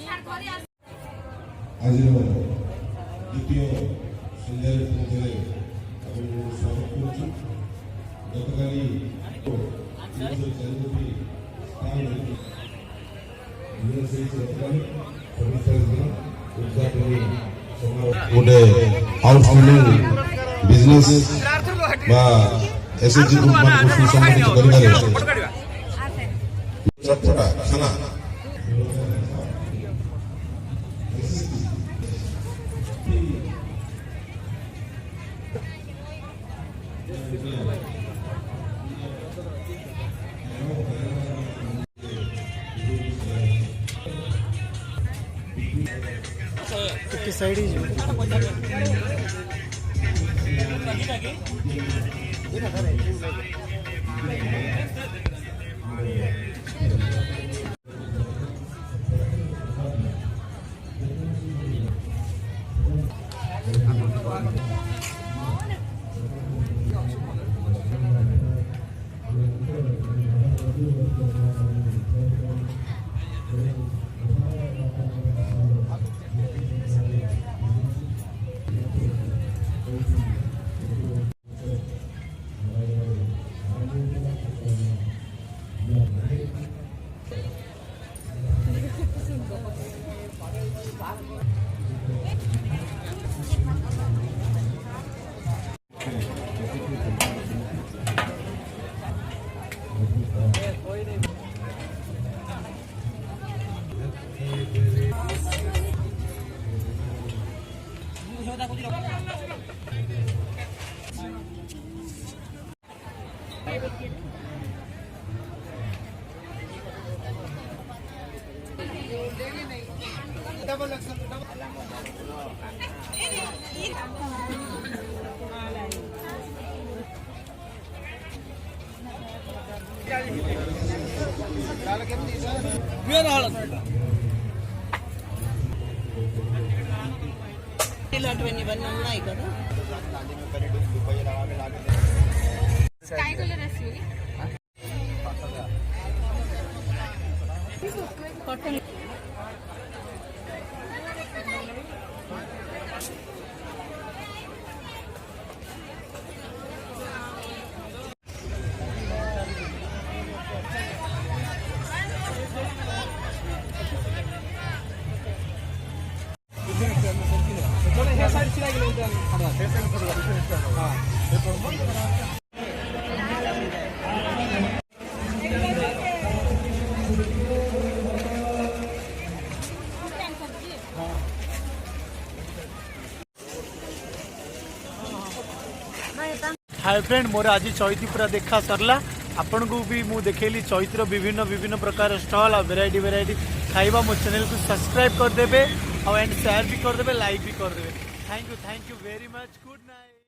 आज द्वितीय संध्यार स्वागत गतकाली गोटे आउटस्टैंडिंग बिजनेस एसएचजी ग्रुप मान सुसंगठित करिबारे चटपटा खाना की साइड ही ఇలాంటివన్నీ ఉన్నాయి కదా స్కై కలర్ అసలు కాటన్ हाय फ्रेंड मोर आज चैती पूरा देखा सरला आपण को भी मु देखेली चैत्र विभिन्न विभिन्न प्रकार स्टॉल और वेराइटी खाइबा मो चैनल को सब्सक्राइब कर देबे और एंड शेयर भी कर देबे लाइक भी कर देबे thank you very much good night.